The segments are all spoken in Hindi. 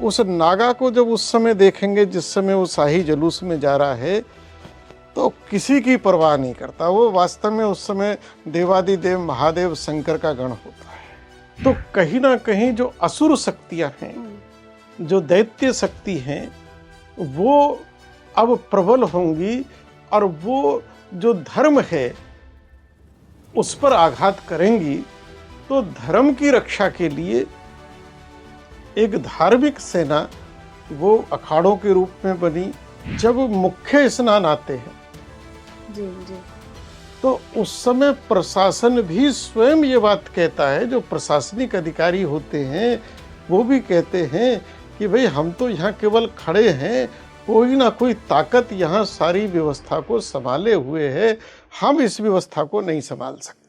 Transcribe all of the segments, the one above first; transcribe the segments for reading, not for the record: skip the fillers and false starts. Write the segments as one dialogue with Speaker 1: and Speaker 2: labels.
Speaker 1: उस नागा को जब उस समय देखेंगे जिस समय वो शाही जुलूस में जा रहा है, तो किसी की परवाह नहीं करता। वो वास्तव में उस समय देवादिदेव महादेव शंकर का गण होता है। तो कहीं ना कहीं जो असुर शक्तियां हैं, जो दैत्य शक्ति हैं, वो अब प्रबल होंगी और वो जो धर्म है उस पर आघात करेंगी। तो धर्म की रक्षा के लिए एक धार्मिक सेना वो अखाड़ों के रूप में बनी। जब मुख्य स्नान आते हैं
Speaker 2: जी जी,
Speaker 1: तो उस समय प्रशासन भी स्वयं ये बात कहता है, जो प्रशासनिक अधिकारी होते हैं वो भी कहते हैं कि भाई हम तो यहाँ केवल खड़े हैं, कोई ना कोई ताकत यहाँ सारी व्यवस्था को संभाले हुए है, हम इस व्यवस्था को नहीं संभाल सकते।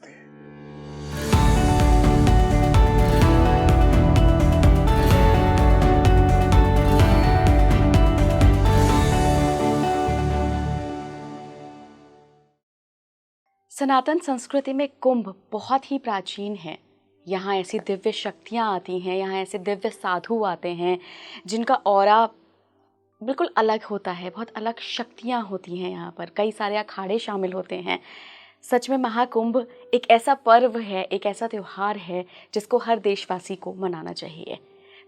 Speaker 2: सनातन संस्कृति में कुंभ बहुत ही प्राचीन है। यहाँ ऐसी दिव्य शक्तियाँ आती हैं, यहाँ ऐसे दिव्य साधु आते हैं जिनका ऑरा बिल्कुल अलग होता है, बहुत अलग शक्तियाँ होती हैं। यहाँ पर कई सारे अखाड़े शामिल होते हैं। सच में महाकुंभ एक ऐसा पर्व है, एक ऐसा त्यौहार है जिसको हर देशवासी को मनाना चाहिए।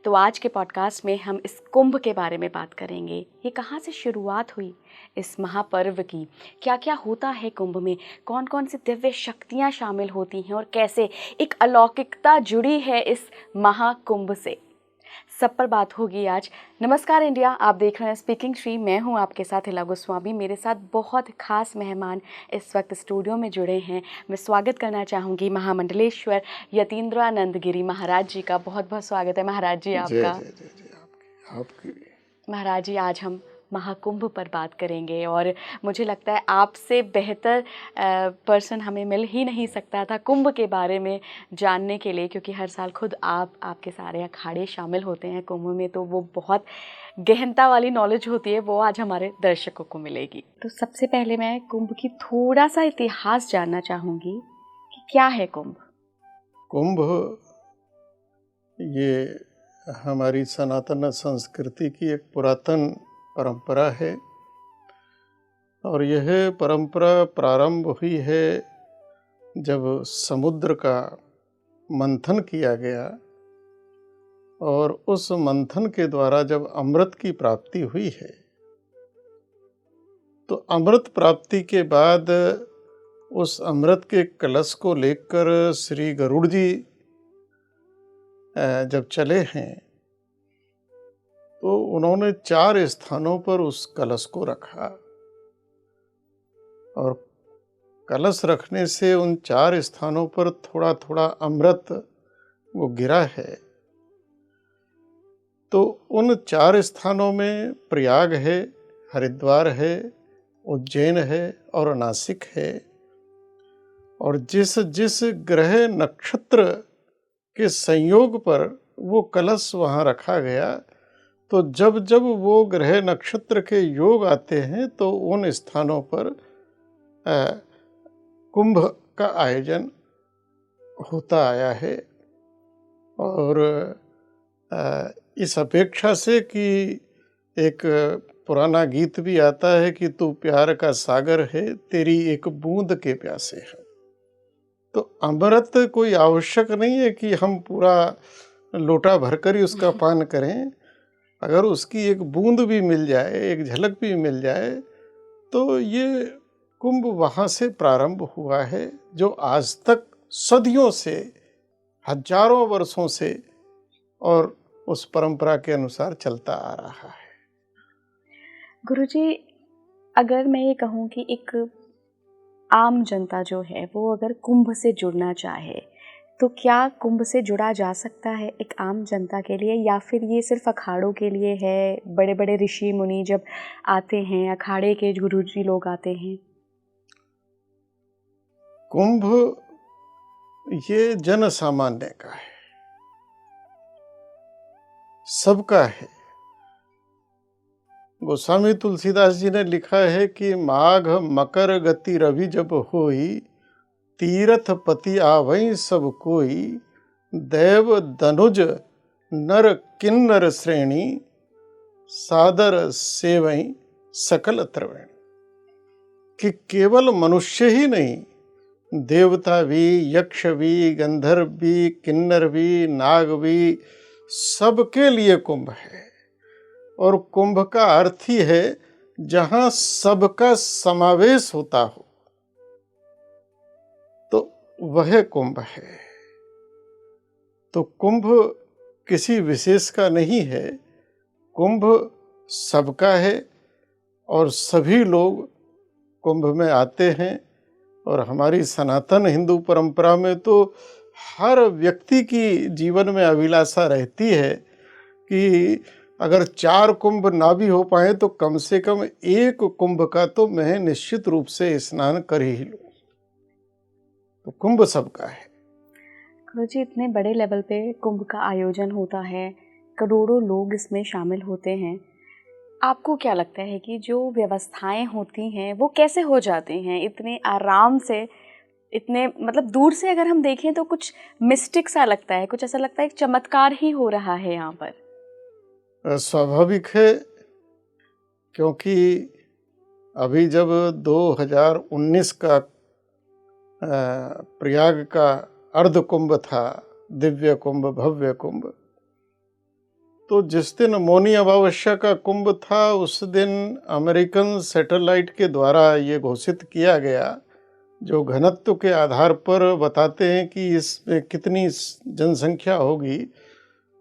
Speaker 2: तो आज के पॉडकास्ट में हम इस कुंभ के बारे में बात करेंगे। ये कहाँ से शुरुआत हुई इस महापर्व की, क्या क्या होता है कुंभ में, कौन कौन सी दिव्य शक्तियाँ शामिल होती हैं और कैसे एक अलौकिकता जुड़ी है इस महाकुंभ से, सब पर बात होगी आज। नमस्कार इंडिया, आप देख रहे हैं स्पीकिंग श्री। मैं हूं आपके साथ हिला गोस्वामी। मेरे साथ बहुत खास मेहमान इस वक्त स्टूडियो में जुड़े हैं। मैं स्वागत करना चाहूँगी महामंडलेश्वर यतीन्द्रानंद गिरी महाराज जी का। बहुत बहुत स्वागत है महाराज जी आपका।
Speaker 1: आपकी।
Speaker 2: महाराज जी, आज हम महाकुंभ पर बात करेंगे और मुझे लगता है आपसे बेहतर पर्सन हमें मिल ही नहीं सकता था कुंभ के बारे में जानने के लिए, क्योंकि हर साल खुद आपके सारे अखाड़े शामिल होते हैं कुंभ में, तो वो बहुत गहनता वाली नॉलेज होती है, वो आज हमारे दर्शकों को मिलेगी। तो सबसे पहले मैं कुंभ की थोड़ा सा इतिहास जानना चाहूँगी कि क्या है कुंभ।
Speaker 1: कुंभ ये हमारी सनातन संस्कृति की एक पुरातन परंपरा है और यह परंपरा प्रारंभ हुई है जब समुद्र का मंथन किया गया और उस मंथन के द्वारा जब अमृत की प्राप्ति हुई है, तो अमृत प्राप्ति के बाद उस अमृत के कलश को लेकर श्री गरुड़ जी जब चले हैं तो उन्होंने 4 स्थानों पर उस कलश को रखा और कलश रखने से उन 4 स्थानों पर थोड़ा थोड़ा अमृत वो गिरा है। तो उन 4 स्थानों में प्रयाग है, हरिद्वार है, उज्जैन है और नासिक है। और जिस जिस ग्रह नक्षत्र के संयोग पर वो कलश वहाँ रखा गया, तो जब जब वो ग्रह नक्षत्र के योग आते हैं तो उन स्थानों पर कुंभ का आयोजन होता आया है। और इस अपेक्षा से कि एक पुराना गीत भी आता है कि तू प्यार का सागर है, तेरी एक बूंद के प्यासे है। तो अमृत कोई आवश्यक नहीं है कि हम पूरा लोटा भरकर ही उसका पान करें। अगर उसकी एक बूंद भी मिल जाए, एक झलक भी मिल जाए, तो ये कुंभ वहाँ से प्रारंभ हुआ है, जो आज तक सदियों से, हजारों वर्षों से और उस परंपरा के अनुसार चलता आ रहा है।
Speaker 2: गुरुजी, अगर मैं ये कहूँ कि एक आम जनता जो है वो अगर कुंभ से जुड़ना चाहे, तो क्या कुंभ से जुड़ा जा सकता है एक आम जनता के लिए, या फिर ये सिर्फ अखाड़ों के लिए है? बड़े बड़े ऋषि मुनि जब आते हैं, अखाड़े के गुरुजी लोग आते हैं।
Speaker 1: कुंभ ये जन सामान्य का है, सबका है। गोस्वामी तुलसीदास जी ने लिखा है कि माघ मकर गति रवि जब होई, तीर्थ पति आवई सब कोई, देव दनुज नर किन्नर श्रेणी सादर सेवई सकल त्रिवेणी, कि केवल मनुष्य ही नहीं, देवता भी, यक्ष भी, गंधर्व भी, किन्नर भी, नाग भी, सबके लिए कुंभ है। और कुंभ का अर्थ ही है जहां सबका समावेश होता हो, तो वह कुंभ है। तो कुंभ किसी विशेष का नहीं है, कुंभ सबका है और सभी लोग कुंभ में आते हैं। और हमारी सनातन हिंदू परंपरा में तो हर व्यक्ति की जीवन में अभिलाषा रहती है कि अगर 4 कुंभ ना भी हो पाए तो कम से कम 1 कुंभ का तो मैं निश्चित रूप से स्नान कर ही लूं। तो कुंभ सबका है।
Speaker 2: गुरुजी, इतने बड़े लेवल पे कुंभ का आयोजन होता है, करोड़ों लोग इसमें शामिल होते हैं। आपको क्या लगता है कि जो व्यवस्थाएं होती हैं वो कैसे हो जाती हैं इतने आराम से, इतने मतलब दूर से अगर हम देखें तो कुछ मिस्टिक सा लगता है, कुछ ऐसा लगता है एक चमत्कार ही हो रहा है यहाँ पर।
Speaker 1: स्वाभाविक है, क्योंकि अभी जब 2019 का प्रयाग का अर्ध कुंभ था, दिव्य कुंभ, भव्य कुंभ, तो जिस दिन मौनी अमावस्या का कुंभ था उस दिन अमेरिकन सैटेलाइट के द्वारा ये घोषित किया गया, जो घनत्व के आधार पर बताते हैं कि इसमें कितनी जनसंख्या होगी,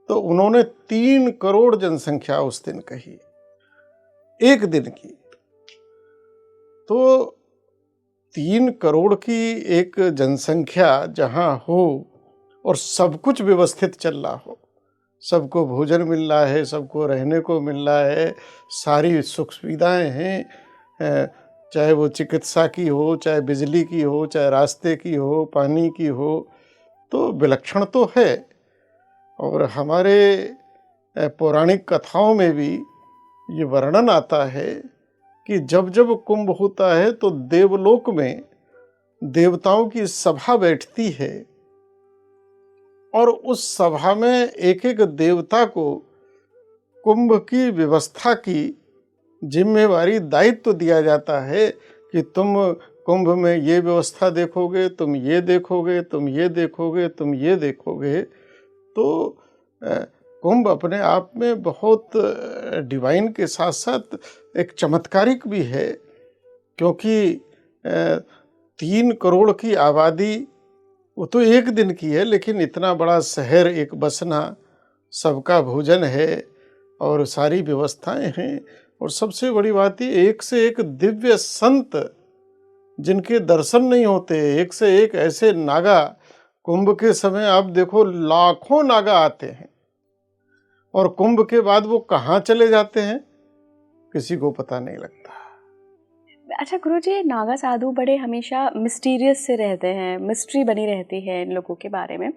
Speaker 1: तो उन्होंने 3 करोड़ जनसंख्या उस दिन कही, एक दिन की। तो 3 करोड़ की एक जनसंख्या जहां हो और सब कुछ व्यवस्थित चल रहा हो, सबको भोजन मिल रहा है, सबको रहने को मिल रहा है, सारी सुख सुविधाएं हैं, चाहे वो चिकित्सा की हो, चाहे बिजली की हो, चाहे रास्ते की हो, पानी की हो, तो विलक्षण तो है। और हमारे पौराणिक कथाओं में भी ये वर्णन आता है कि जब जब कुंभ होता है तो देवलोक में देवताओं की सभा बैठती है और उस सभा में एक एक देवता को कुंभ की व्यवस्था की जिम्मेवारी, दायित्व दिया जाता है कि तुम कुंभ में ये व्यवस्था देखोगे, तुम ये देखोगे, तुम ये देखोगे, तुम ये देखोगे। तो कुंभ अपने आप में बहुत डिवाइन के साथ साथ एक चमत्कारिक भी है, क्योंकि 3 करोड़ की आबादी वो तो एक दिन की है, लेकिन इतना बड़ा शहर एक बसना, सबका भोजन है और सारी व्यवस्थाएं हैं। और सबसे बड़ी बात ये, एक से एक दिव्य संत जिनके दर्शन नहीं होते, एक से एक ऐसे नागा। कुंभ के समय आप देखो लाखों नागा आते हैं और कुंभ के बाद वो कहाँ चले जाते हैं किसी को पता नहीं लगता।
Speaker 2: अच्छा गुरुजी, नागा साधु बड़े हमेशा मिस्टीरियस से रहते हैं, मिस्ट्री बनी रहती है इन लोगों के बारे में।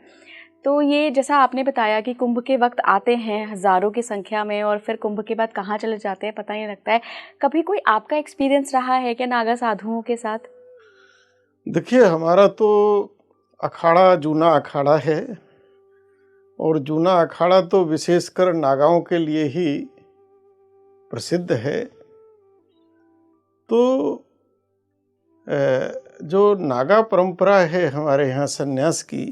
Speaker 2: तो ये जैसा आपने बताया कि कुंभ के वक्त आते हैं हज़ारों की संख्या में और फिर कुंभ के बाद कहाँ चले जाते हैं पता नहीं लगता है, कभी कोई आपका एक्सपीरियंस रहा है क्या नागा साधुओं के साथ?
Speaker 1: देखिए, हमारा तो अखाड़ा जूना अखाड़ा है और जूना अखाड़ा तो विशेषकर नागाओं के लिए ही प्रसिद्ध है। तो जो नागा परंपरा है हमारे यहाँ सन्यास की,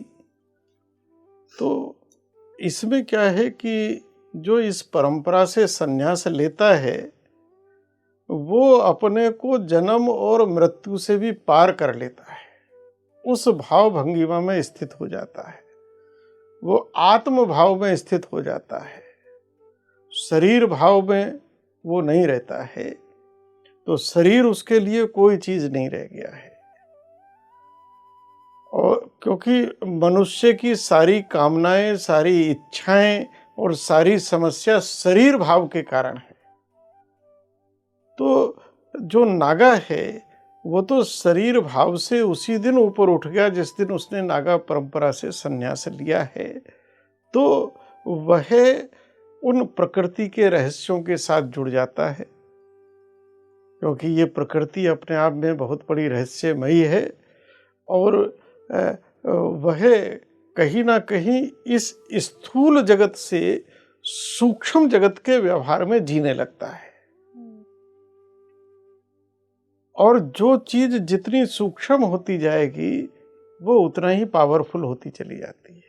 Speaker 1: तो इसमें क्या है कि जो इस परंपरा से सन्यास लेता है वो अपने को जन्म और मृत्यु से भी पार कर लेता है, उस भाव भंगिमा में स्थित हो जाता है, वो आत्म भाव में स्थित हो जाता है, शरीर भाव में वो नहीं रहता है। तो शरीर उसके लिए कोई चीज नहीं रह गया है। और क्योंकि मनुष्य की सारी कामनाएं, सारी इच्छाएं और सारी समस्या शरीर भाव के कारण है, तो जो नागा है वो तो शरीर भाव से उसी दिन ऊपर उठ गया जिस दिन उसने नागा परंपरा से संन्यास लिया है। तो वह उन प्रकृति के रहस्यों के साथ जुड़ जाता है, क्योंकि ये प्रकृति अपने आप में बहुत बड़ी रहस्यमयी है। और वह कहीं ना कहीं इस स्थूल जगत से सूक्ष्म जगत के व्यवहार में जीने लगता है। और जो चीज जितनी सूक्ष्म होती जाएगी वो उतना ही पावरफुल होती चली जाती है।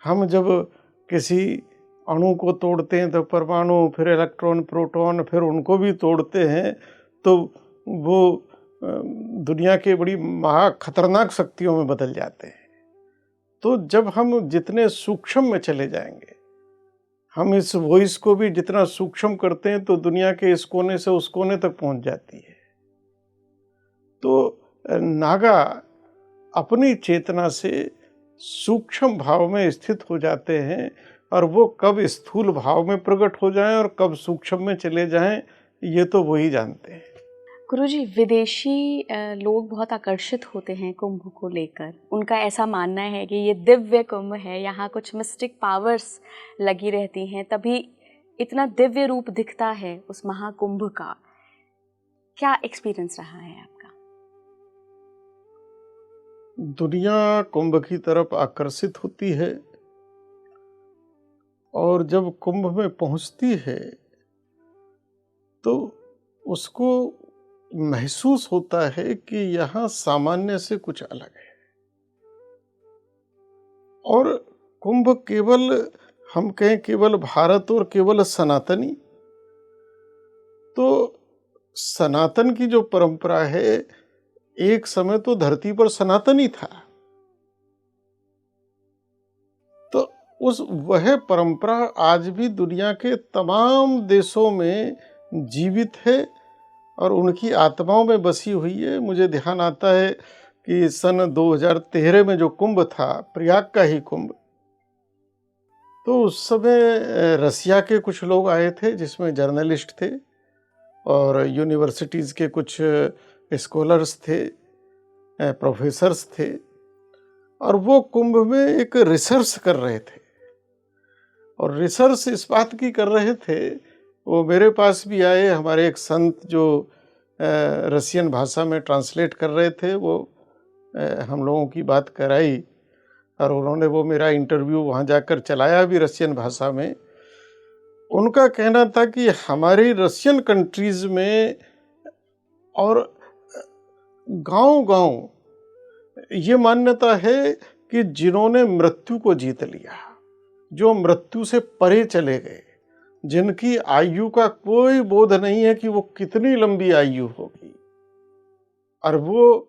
Speaker 1: हम जब किसी अणु को तोड़ते हैं तो परमाणु, फिर इलेक्ट्रॉन, प्रोटॉन, फिर उनको भी तोड़ते हैं तो वो दुनिया के बड़ी महा खतरनाक शक्तियों में बदल जाते हैं। तो जब हम जितने सूक्ष्म में चले जाएंगे, हम इस वॉइस को भी जितना सूक्ष्म करते हैं तो दुनिया के इस कोने से उस कोने तक पहुंच जाती है। तो नागा अपनी चेतना से सूक्ष्म भाव में स्थित हो जाते हैं और वो कब स्थूल भाव में प्रकट हो जाएं और कब सूक्ष्म में चले जाएं, ये तो वही जानते हैं।
Speaker 2: गुरुजी, विदेशी लोग बहुत आकर्षित होते हैं कुंभ को लेकर। उनका ऐसा मानना है कि ये दिव्य कुंभ है, यहाँ कुछ मिस्टिक पावर्स लगी रहती हैं, तभी इतना दिव्य रूप दिखता है उस महाकुंभ का। क्या एक्सपीरियंस रहा है आपका?
Speaker 1: दुनिया कुंभ की तरफ आकर्षित होती है और जब कुंभ में पहुंचती है तो उसको महसूस होता है कि यहाँ सामान्य से कुछ अलग है। और कुंभ केवल, हम कहें केवल भारत और केवल सनातनी, तो सनातन की जो परंपरा है, एक समय तो धरती पर सनातन ही था, तो वह परंपरा आज भी दुनिया के तमाम देशों में जीवित है और उनकी आत्माओं में बसी हुई है। मुझे ध्यान आता है कि सन 2013 में जो कुंभ था, प्रयाग का ही कुंभ, तो उस समय रसिया के कुछ लोग आए थे जिसमें जर्नलिस्ट थे और यूनिवर्सिटीज़ के कुछ स्कॉलर्स थे, प्रोफेसर्स थे, और वो कुंभ में एक रिसर्च कर रहे थे। और रिसर्च इस बात की कर रहे थे, वो मेरे पास भी आए, हमारे एक संत जो रसियन भाषा में ट्रांसलेट कर रहे थे, वो हम लोगों की बात कराई और उन्होंने वो मेरा इंटरव्यू वहाँ जाकर चलाया भी रसियन भाषा में। उनका कहना था कि हमारी रसियन कंट्रीज में और गांव-गांव ये मान्यता है कि जिन्होंने मृत्यु को जीत लिया, जो मृत्यु से परे चले गए, जिनकी आयु का कोई बोध नहीं है कि वो कितनी लंबी आयु होगी और वो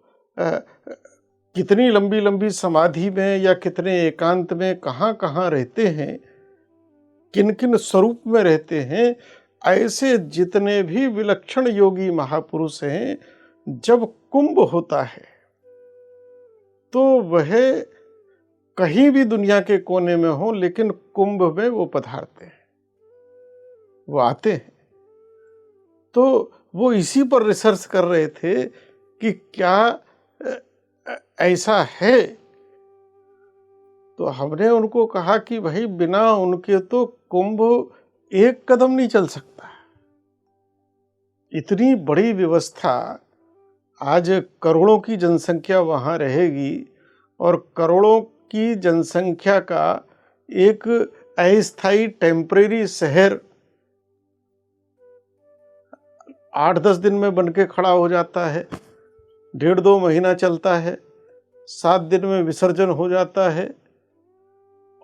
Speaker 1: कितनी लंबी लंबी समाधि में या कितने एकांत में कहाँ कहाँ रहते हैं, किन किन स्वरूप में रहते हैं, ऐसे जितने भी विलक्षण योगी महापुरुष हैं, जब कुंभ होता है तो वह कहीं भी दुनिया के कोने में हो, लेकिन कुंभ में वो पधारते हैं, वो आते हैं। तो वो इसी पर रिसर्च कर रहे थे कि क्या ऐसा है। तो हमने उनको कहा कि भाई बिना उनके तो कुंभ एक कदम नहीं चल सकता। इतनी बड़ी व्यवस्था, आज करोड़ों की जनसंख्या वहाँ रहेगी और करोड़ों की जनसंख्या का एक अस्थायी टेम्परेरी शहर 8-10 दिन में बनके खड़ा हो जाता है, 1.5-2 महीना चलता है, 7 दिन में विसर्जन हो जाता है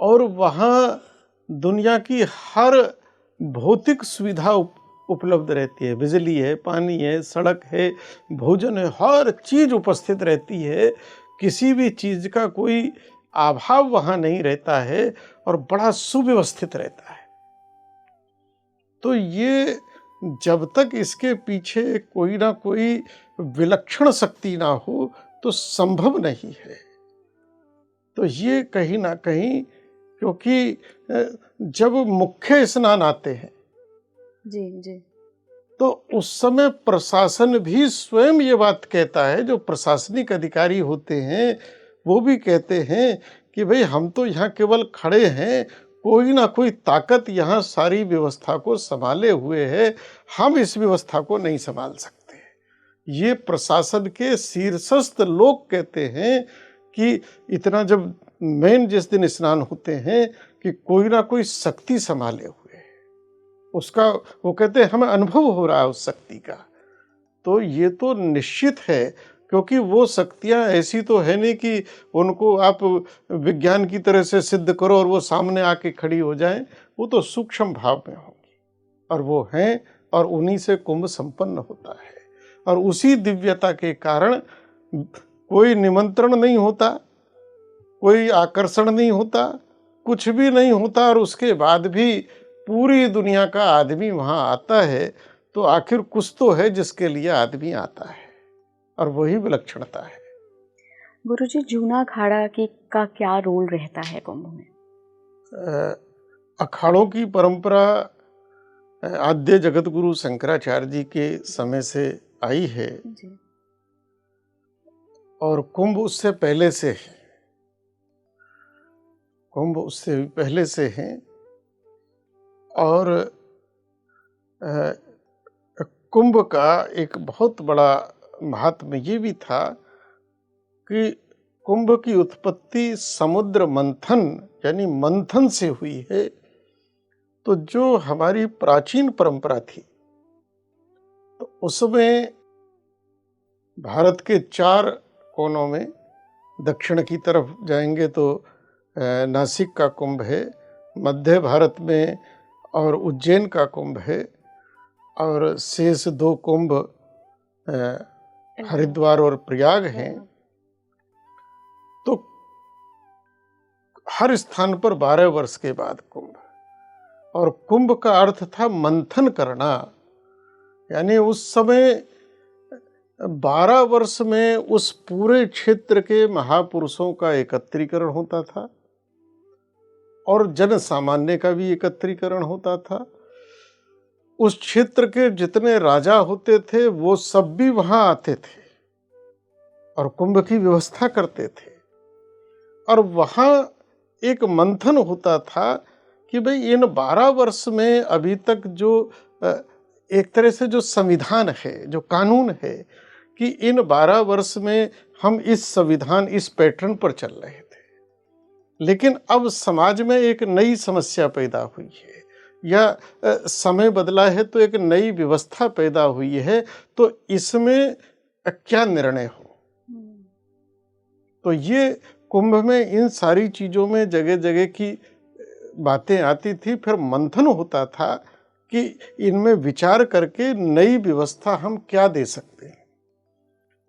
Speaker 1: और वहाँ दुनिया की हर भौतिक सुविधा उपलब्ध रहती है। बिजली है, पानी है, सड़क है, भोजन है, हर चीज उपस्थित रहती है। किसी भी चीज का कोई अभाव वहाँ नहीं रहता है और बड़ा सुव्यवस्थित रहता है। तो ये जब तक इसके पीछे कोई ना कोई विलक्षण शक्ति ना हो तो संभव नहीं है। तो ये कहीं ना कहीं, क्योंकि जब मुख्य स्नान आते हैं
Speaker 2: जी जी,
Speaker 1: तो उस समय प्रशासन भी स्वयं ये बात कहता है, जो प्रशासनिक अधिकारी होते हैं वो भी कहते हैं कि भाई हम तो यहाँ केवल खड़े हैं, कोई ना कोई ताकत यहाँ सारी व्यवस्था को संभाले हुए है, हम इस व्यवस्था को नहीं संभाल सकते। ये प्रशासन के शीर्षस्थ लोग कहते हैं कि इतना जब मेन जिस दिन स्नान होते हैं कि कोई ना कोई शक्ति संभाले हुए है, उसका वो कहते हैं हमें अनुभव हो रहा है उस शक्ति का। तो ये तो निश्चित है, क्योंकि वो शक्तियाँ ऐसी तो है नहीं कि उनको आप विज्ञान की तरह से सिद्ध करो और वो सामने आके खड़ी हो जाएं। वो तो सूक्ष्म भाव में होंगी और वो हैं, और उन्हीं से कुंभ संपन्न होता है। और उसी दिव्यता के कारण कोई निमंत्रण नहीं होता, कोई आकर्षण नहीं होता, कुछ भी नहीं होता, और उसके बाद भी पूरी दुनिया का आदमी वहाँ आता है। तो आखिर कुछ तो है जिसके लिए आदमी आता है, और वही विलक्षणता है।
Speaker 2: गुरुजी, जूना अखाड़ा का क्या रोल रहता है कुंभ में?
Speaker 1: अखाड़ों की परंपरा आद्य जगत गुरु शंकराचार्य जी के समय से आई है
Speaker 2: जी।
Speaker 1: और कुंभ उससे पहले से है। कुंभ उससे पहले से हैं। और कुंभ का एक बहुत बड़ा महात्म्य ये भी था कि कुंभ की उत्पत्ति समुद्र मंथन यानी मंथन से हुई है। तो जो हमारी प्राचीन परंपरा थी, तो उसमें भारत के 4 कोनों में, दक्षिण की तरफ जाएंगे तो नासिक का कुंभ है, मध्य भारत में और उज्जैन का कुंभ है, और शेष 2 कुंभ हरिद्वार और प्रयाग हैं। तो हर स्थान पर 12 वर्ष के बाद कुंभ, और कुंभ का अर्थ था मंथन करना। यानी उस समय 12 वर्ष में उस पूरे क्षेत्र के महापुरुषों का एकत्रीकरण होता था और जन सामान्य का भी एकत्रीकरण होता था। उस क्षेत्र के जितने राजा होते थे वो सब भी वहां आते थे और कुंभ की व्यवस्था करते थे। और वहां एक मंथन होता था कि भाई इन 12 वर्ष में अभी तक जो एक तरह से जो संविधान है, जो कानून है, कि इन 12 वर्ष में हम इस संविधान, इस पैटर्न पर चल रहे थे। लेकिन अब समाज में एक नई समस्या पैदा हुई है या समय बदला है, तो एक नई व्यवस्था पैदा हुई है, तो इसमें क्या निर्णय हो। तो ये कुंभ में इन सारी चीजों में जगह जगह की बातें आती थी। फिर मंथन होता था कि इनमें विचार करके नई व्यवस्था हम क्या दे सकते हैं।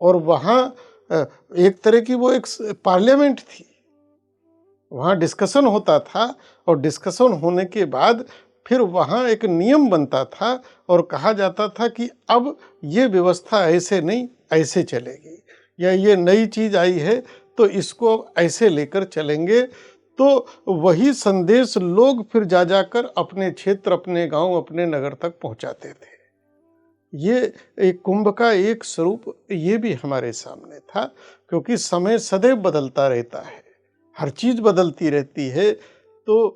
Speaker 1: और वहाँ एक तरह की वो एक पार्लियामेंट थी, वहाँ डिस्कशन होता था, और डिस्कशन होने के बाद फिर वहाँ एक नियम बनता था और कहा जाता था कि अब ये व्यवस्था ऐसे नहीं, ऐसे चलेगी, या ये नई चीज आई है तो इसको अब ऐसे लेकर चलेंगे। तो वही संदेश लोग फिर जा जाकर अपने क्षेत्र, अपने गांव, अपने नगर तक पहुंचाते थे। ये एक कुंभ का एक स्वरूप ये भी हमारे सामने था, क्योंकि समय सदैव बदलता रहता है, हर चीज बदलती रहती है। तो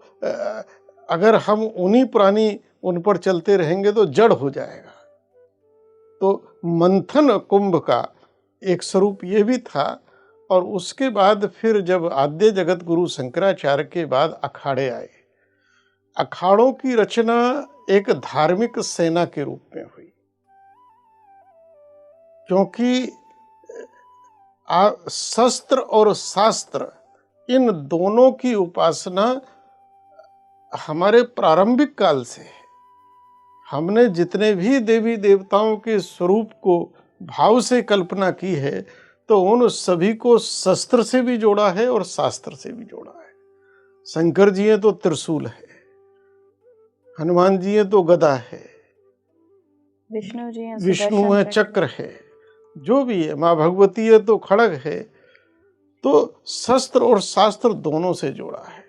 Speaker 1: अगर हम उन्हीं पुरानी उन पर चलते रहेंगे तो जड़ हो जाएगा। तो मंथन कुंभ का एक स्वरूप ये भी था। और उसके बाद फिर जब आद्य जगत गुरु शंकराचार्य के बाद अखाड़े आए, अखाड़ों की रचना एक धार्मिक सेना के रूप में हुई, क्योंकि शस्त्र और शास्त्र इन दोनों की उपासना हमारे प्रारंभिक काल से है। हमने जितने भी देवी देवताओं के स्वरूप को भाव से कल्पना की है, तो उन सभी को शस्त्र से भी जोड़ा है और शास्त्र से भी जोड़ा है। शंकर जी है तो त्रिशूल है, हनुमान जी है तो गदा है, विष्णु है चक्र है, जो भी है, माँ भगवती है तो खड़ग है। तो शस्त्र और शास्त्र दोनों से जोड़ा है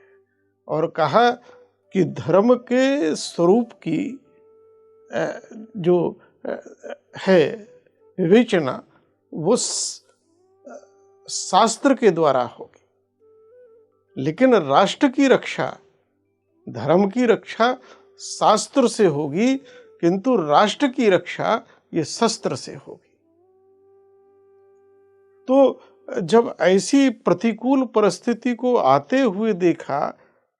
Speaker 1: और कहा कि धर्म के स्वरूप की जो है विवेचना वो शास्त्र के द्वारा होगी, लेकिन राष्ट्र की रक्षा, धर्म की रक्षा शास्त्र से होगी, किंतु राष्ट्र की रक्षा ये शस्त्र से होगी। तो जब ऐसी प्रतिकूल परिस्थिति को आते हुए देखा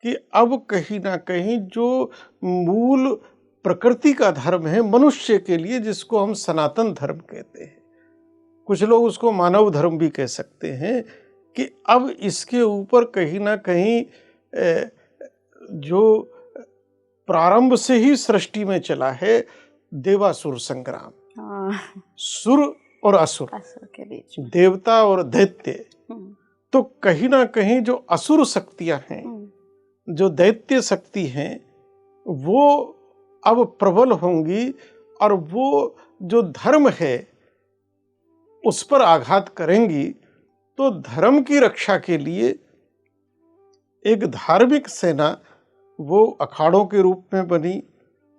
Speaker 1: कि अब कहीं ना कहीं जो मूल प्रकृति का धर्म है मनुष्य के लिए, जिसको हम सनातन धर्म कहते हैं, कुछ लोग उसको मानव धर्म भी कह सकते हैं, कि अब इसके ऊपर कहीं ना कहीं जो प्रारंभ से ही सृष्टि में चला है देवासुर संग्राम, सुर और असुर
Speaker 2: के बीच,
Speaker 1: देवता और दैत्य। तो कहीं ना कहीं जो असुर शक्तियां हैं, जो दैत्य शक्ति हैं, वो अब प्रबल होंगी और वो जो धर्म है उस पर आघात करेंगी। तो धर्म की रक्षा के लिए एक धार्मिक सेना वो अखाड़ों के रूप में बनी,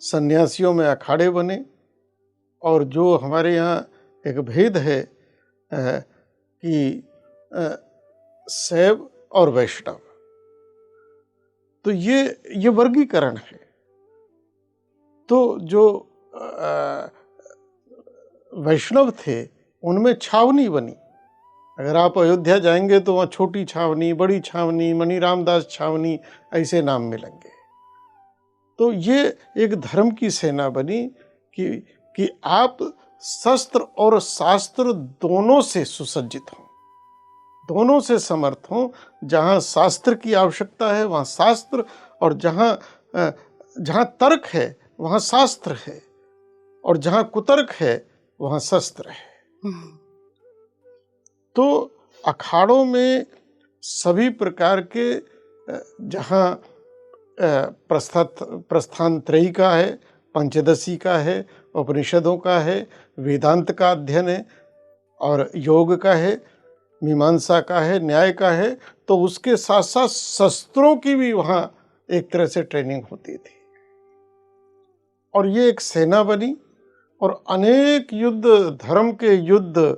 Speaker 1: सन्यासियों में अखाड़े बने। और जो हमारे यहाँ एक भेद है कि शैव और वैष्णव, तो ये वर्गीकरण है। तो जो वैष्णव थे उनमें छावनी बनी। अगर आप अयोध्या जाएंगे तो वहाँ छोटी छावनी, बड़ी छावनी, मणि रामदास छावनी, ऐसे नाम मिलेंगे। तो ये एक धर्म की सेना बनी कि आप शस्त्र और शास्त्र दोनों से सुसज्जित हों, दोनों से समर्थ हों। जहाँ शास्त्र की आवश्यकता है वहाँ शास्त्र, और जहाँ तर्क है वहाँ शास्त्र है, और जहाँ कुतर्क है वहाँ शस्त्र है। तो अखाड़ों में सभी प्रकार के, जहाँ प्रस्थान त्रयी का है, पंचदशी का है, उपनिषदों का है, वेदांत का अध्ययन है, और योग का है, मीमांसा का है, न्याय का है, तो उसके साथ साथ शस्त्रों की भी वहाँ एक तरह से ट्रेनिंग होती थी। और ये एक सेना बनी, और अनेक युद्ध, धर्म के युद्ध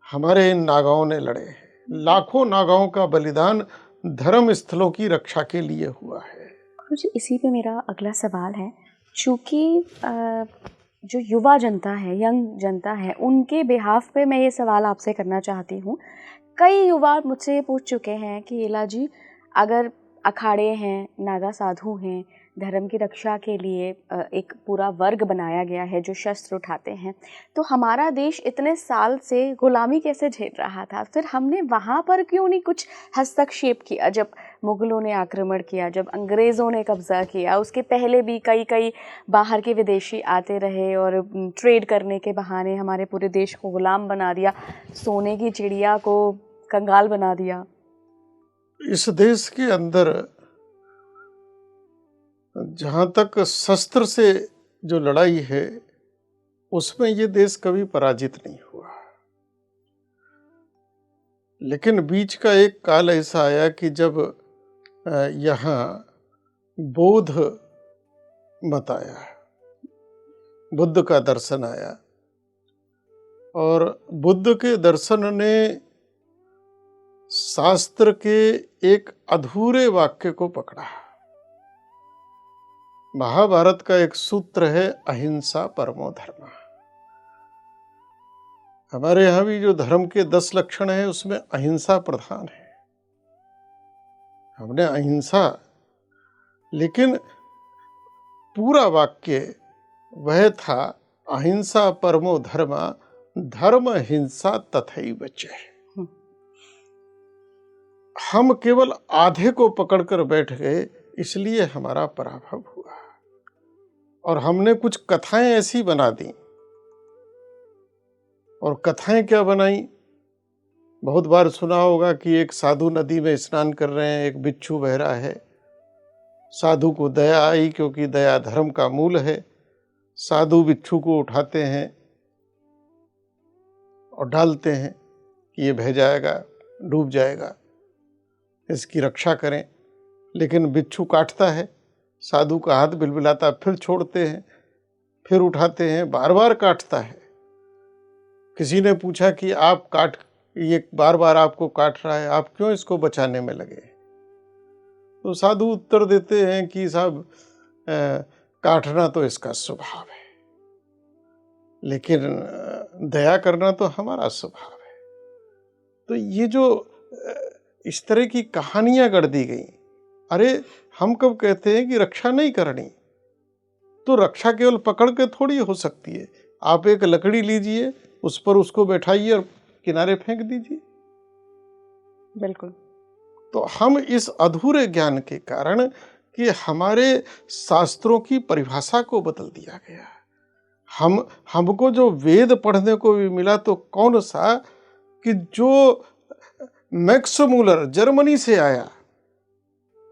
Speaker 1: हमारे इन नागाओं ने लड़े हैं। लाखों नागाओं का बलिदान धर्म स्थलों की रक्षा के लिए हुआ है।
Speaker 2: मुझे इसी पे मेरा अगला सवाल है, चूँकि जो युवा जनता है, यंग जनता है, उनके बिहाफ पे मैं ये सवाल आपसे करना चाहती हूँ। कई युवा मुझसे पूछ चुके हैं कि इला जी, अगर अखाड़े हैं, नागा साधु हैं, धर्म की रक्षा के लिए एक पूरा वर्ग बनाया गया है जो शस्त्र उठाते हैं, तो हमारा देश इतने साल से गुलामी कैसे झेल रहा था? फिर हमने वहाँ पर क्यों नहीं कुछ हस्तक्षेप किया? जब मुग़लों ने आक्रमण किया, जब अंग्रेज़ों ने कब्ज़ा किया, उसके पहले भी कई बाहर के विदेशी आते रहे और ट्रेड करने के बहाने हमारे पूरे देश को गुलाम बना दिया, सोने की चिड़िया को कंगाल बना दिया।
Speaker 1: इस देश के अंदर जहाँ तक शस्त्र से जो लड़ाई है, उसमें ये देश कभी पराजित नहीं हुआ। लेकिन बीच का एक काल ऐसा आया कि जब यहाँ बौद्ध मत आया, बुद्ध का दर्शन आया, और बुद्ध के दर्शन ने शास्त्र के एक अधूरे वाक्य को पकड़ा। महाभारत का एक सूत्र है, अहिंसा परमो धर्म। हमारे यहाँ भी जो धर्म के 10 लक्षण हैं उसमें अहिंसा प्रधान है। हमने अहिंसा, लेकिन पूरा वाक्य वह था, अहिंसा परमो धर्म, धर्म हिंसा तथैव च। हम केवल आधे को पकड़कर बैठ गए, इसलिए हमारा पराभव हुआ। और हमने कुछ कथाएं ऐसी बना दी। और कथाएं क्या बनाई? बहुत बार सुना होगा कि एक साधु नदी में स्नान कर रहे हैं, एक बिच्छू बह रहा है। साधु को दया आई, क्योंकि दया धर्म का मूल है। साधु बिच्छू को उठाते हैं और डालते हैं कि ये बह जाएगा, डूब जाएगा, इसकी रक्षा करें। लेकिन बिच्छू काटता है, साधु का हाथ बिलबिलाता, फिर छोड़ते हैं, फिर उठाते हैं, बार बार काटता है। किसी ने पूछा कि ये बार बार आपको काट रहा है, आप क्यों इसको बचाने में लगे? तो साधु उत्तर देते हैं कि साहब, काटना तो इसका स्वभाव है, लेकिन दया करना तो हमारा स्वभाव है। तो ये जो इस तरह की कहानियां गढ़ दी गई, अरे हम कब कहते हैं कि रक्षा नहीं करनी, तो रक्षा केवल पकड़ के थोड़ी हो सकती है। आप एक लकड़ी लीजिए, उस पर उसको बैठाइए और किनारे फेंक दीजिए।
Speaker 2: बिल्कुल।
Speaker 1: तो हम इस अधूरे ज्ञान के कारण कि हमारे शास्त्रों की परिभाषा को बदल दिया गया। हमको जो वेद पढ़ने को भी मिला तो कौन सा, कि जो मैक्स मूलर जर्मनी से आया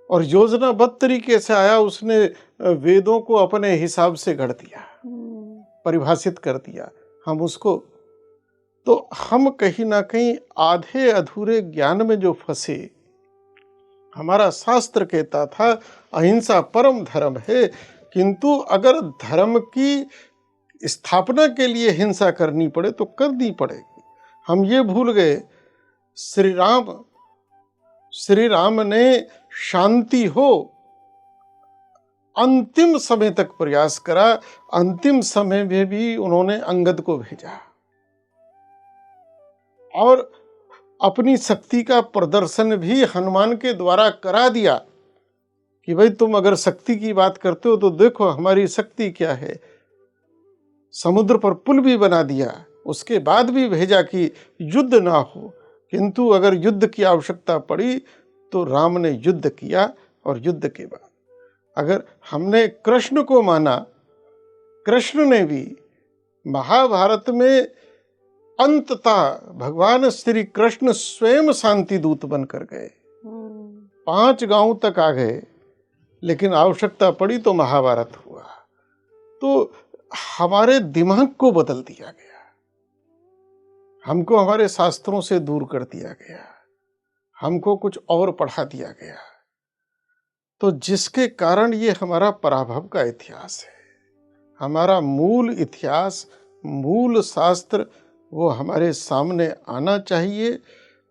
Speaker 1: और योजनाबद्ध तरीके से आया, उसने वेदों को अपने हिसाब से गढ़ दिया, परिभाषित कर दिया। हम उसको, तो हम कहीं ना कहीं आधे अधूरे ज्ञान में जो फंसे। हमारा शास्त्र कहता था अहिंसा परम धर्म है, किंतु अगर धर्म की स्थापना के लिए हिंसा करनी पड़े तो करनी पड़ेगी। हम ये भूल गए, श्री राम ने शांति हो अंतिम समय तक प्रयास करा। अंतिम समय में भी उन्होंने अंगद को भेजा और अपनी शक्ति का प्रदर्शन भी हनुमान के द्वारा करा दिया कि भाई तुम अगर शक्ति की बात करते हो तो देखो हमारी शक्ति क्या है। समुद्र पर पुल भी बना दिया, उसके बाद भी भेजा कि युद्ध ना हो, किंतु अगर युद्ध की आवश्यकता पड़ी तो राम ने युद्ध किया। और युद्ध के बाद अगर हमने कृष्ण को माना, कृष्ण ने भी महाभारत में अंततः भगवान श्री कृष्ण स्वयं शांति दूत बनकर गए। 5 गांव तक आ गए, लेकिन आवश्यकता पड़ी तो महाभारत हुआ। तो हमारे दिमाग को बदल दिया गया, हमको हमारे शास्त्रों से दूर कर दिया गया, हमको कुछ और पढ़ा दिया गया। तो जिसके कारण ये हमारा पराभव का इतिहास है। हमारा मूल इतिहास, मूल शास्त्र वो हमारे सामने आना चाहिए।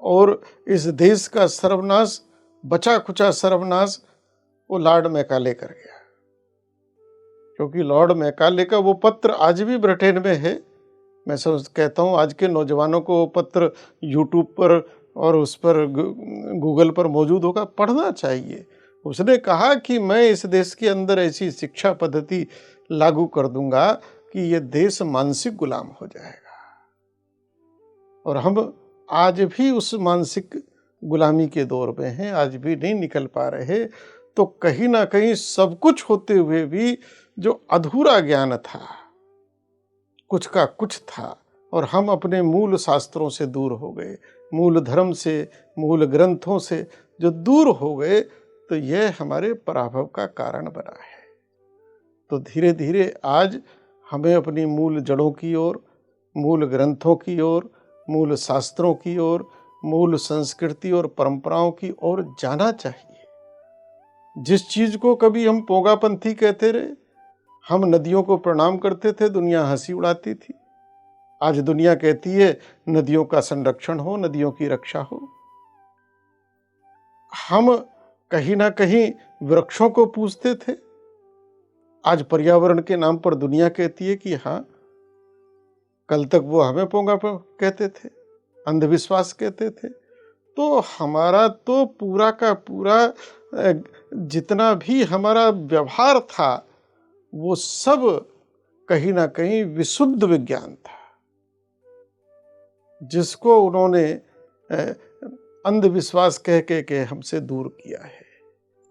Speaker 1: और इस देश का सर्वनाश, बचा खुचा सर्वनाश, वो लॉर्ड मैकाले कर गया। क्योंकि लॉर्ड मैकाले का वो पत्र आज भी ब्रिटेन में है। मैं कहता हूँ आज के नौजवानों को वो पत्र यूट्यूब पर और उस पर गूगल पर मौजूद होगा, पढ़ना चाहिए। उसने कहा कि मैं इस देश के अंदर ऐसी शिक्षा पद्धति लागू कर दूंगा कि ये देश मानसिक गुलाम हो जाएगा। और हम आज भी उस मानसिक गुलामी के दौर में हैं, आज भी नहीं निकल पा रहे। तो कहीं ना कहीं सब कुछ होते हुए भी जो अधूरा ज्ञान था, कुछ का कुछ था, और हम अपने मूल शास्त्रों से दूर हो गए, मूल धर्म से, मूल ग्रंथों से जो दूर हो गए, तो यह हमारे पराभव का कारण बना है। तो धीरे धीरे आज हमें अपनी मूल जड़ों की ओर, मूल ग्रंथों की ओर, मूल शास्त्रों की ओर, मूल संस्कृति और परंपराओं की ओर जाना चाहिए। जिस चीज को कभी हम पोगापंथी कहते रहे, हम नदियों को प्रणाम करते थे, दुनिया हंसी उड़ाती थी। आज दुनिया कहती है नदियों का संरक्षण हो, नदियों की रक्षा हो। हम कहीं ना कहीं वृक्षों को पूजते थे, आज पर्यावरण के नाम पर दुनिया कहती है कि हाँ, कल तक वो हमें पोंगा कहते थे, अंधविश्वास कहते थे। तो हमारा तो पूरा का पूरा जितना भी हमारा व्यवहार था, वो सब कहीं ना कहीं विशुद्ध विज्ञान था, जिसको उन्होंने अंधविश्वास कह के हमसे दूर किया है।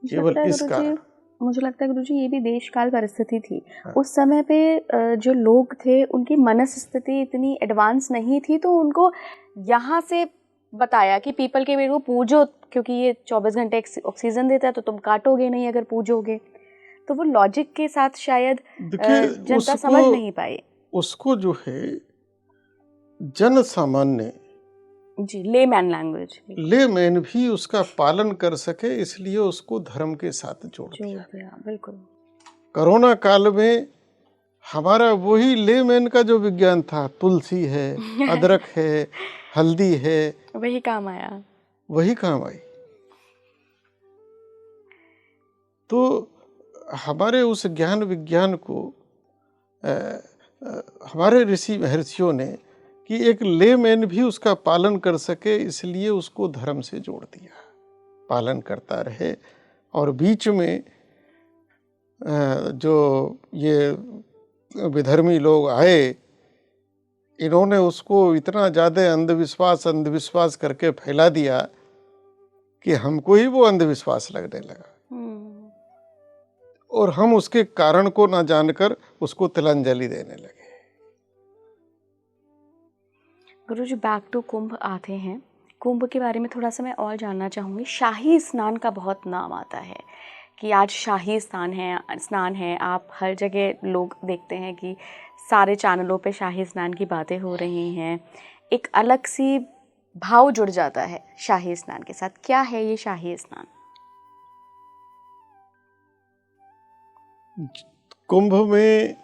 Speaker 1: केवल इस कारण
Speaker 2: मुझे लगता है गुरुजी ये भी देश काल परिस्थिति थी। हाँ। उस समय पे जो लोग थे उनकी मनस्थिति इतनी एडवांस नहीं थी, तो उनको यहाँ से बताया कि पीपल के पेड़ को पूजो, क्योंकि ये 24 घंटे ऑक्सीजन देता है, तो तुम काटोगे नहीं अगर पूजोगे। तो वो लॉजिक के साथ शायद जनता समझ नहीं पाई।
Speaker 1: उसको जो है जन सामान्य
Speaker 2: जी, लेमैन लैंग्वेज,
Speaker 1: लेमैन भी उसका पालन कर सके, इसलिए उसको धर्म के साथ जोड़ दिया।
Speaker 2: बिल्कुल।
Speaker 1: कोरोना काल में हमारा वही लेमैन का जो विज्ञान था, तुलसी है, अदरक है, हल्दी है,
Speaker 2: वही काम आया,
Speaker 1: वही काम आई। तो हमारे उस ज्ञान विज्ञान को हमारे ऋषि महर्षियों ने कि एक लेमैन भी उसका पालन कर सके, इसलिए उसको धर्म से जोड़ दिया, पालन करता रहे। और बीच में जो ये विधर्मी लोग आए, इन्होंने उसको इतना ज़्यादा अंधविश्वास करके फैला दिया कि हमको ही वो अंधविश्वास लगने लगा, और हम उसके कारण को ना जानकर उसको तिलांजलि देने लगे।
Speaker 2: गुरुजी, बैक टू कुंभ आते हैं। कुंभ के बारे में थोड़ा सा मैं और जानना चाहूँगी। शाही स्नान का बहुत नाम आता है कि आज शाही स्नान है। आप हर जगह लोग देखते हैं कि सारे चैनलों पे शाही स्नान की बातें हो रही हैं। एक अलग सी भाव जुड़ जाता है शाही स्नान के साथ। क्या है ये शाही स्नान?
Speaker 1: कुंभ में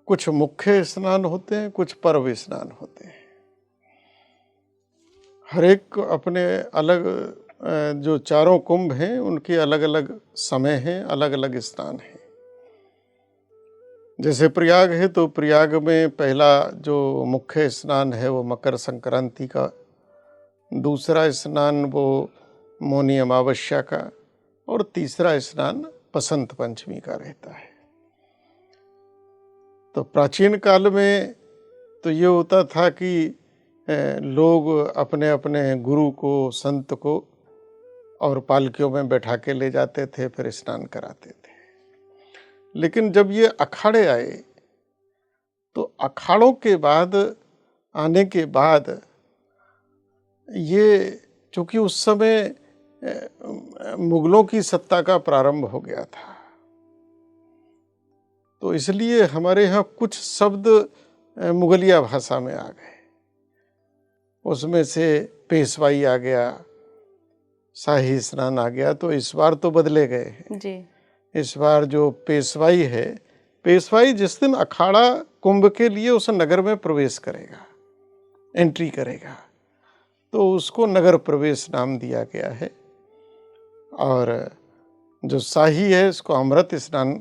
Speaker 1: कुछ मुख्य स्नान होते हैं, कुछ पर्व स्नान होते हैं। हर एक अपने अलग, जो चारों कुंभ हैं उनके अलग अलग समय हैं, अलग अलग स्नान हैं। जैसे प्रयाग है तो प्रयाग में पहला जो मुख्य स्नान है वो मकर संक्रांति का, दूसरा स्नान वो मौनी अमावस्या का, और तीसरा स्नान बसंत पंचमी का रहता है। तो प्राचीन काल में तो ये होता था कि लोग अपने अपने गुरु को, संत को और पालकियों में बैठा के ले जाते थे, फिर स्नान कराते थे। लेकिन जब ये अखाड़े आए तो अखाड़ों के बाद आने के बाद ये, चूंकि उस समय मुगलों की सत्ता का प्रारंभ हो गया था, तो इसलिए हमारे यहाँ कुछ शब्द मुगलिया भाषा में आ गए। उसमें से पेशवाई आ गया, शाही स्नान आ गया। तो इस बार तो बदले गए हैं
Speaker 2: जी।
Speaker 1: इस बार जो पेशवाई है, पेशवाई जिस दिन अखाड़ा कुंभ के लिए उस नगर में प्रवेश करेगा, एंट्री करेगा, तो उसको नगर प्रवेश नाम दिया गया है। और जो शाही है इसको अमृत स्नान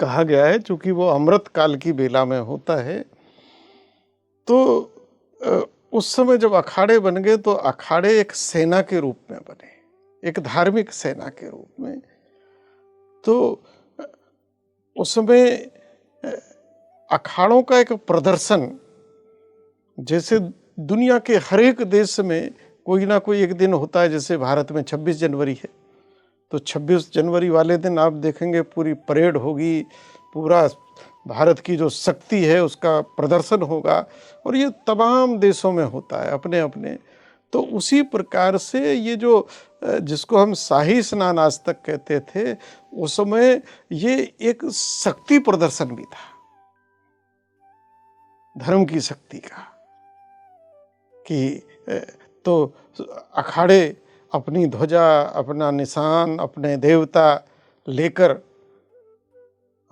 Speaker 1: कहा गया है, चूंकि वो अमृत काल की बेला में होता है। तो उस समय जब अखाड़े बन गए तो अखाड़े एक सेना के रूप में बने, एक धार्मिक सेना के रूप में। तो उसमें अखाड़ों का एक प्रदर्शन, जैसे दुनिया के हर एक देश में कोई ना कोई एक दिन होता है। जैसे भारत में 26 जनवरी है, तो 26 जनवरी वाले दिन आप देखेंगे पूरी परेड होगी, पूरा भारत की जो शक्ति है उसका प्रदर्शन होगा, और ये तमाम देशों में होता है अपने अपने। तो उसी प्रकार से ये जो जिसको हम शाही स्नान आज तक कहते थे, उस समय ये एक शक्ति प्रदर्शन भी था, धर्म की शक्ति का, कि तो अखाड़े अपनी ध्वजा, अपना निशान, अपने देवता लेकर,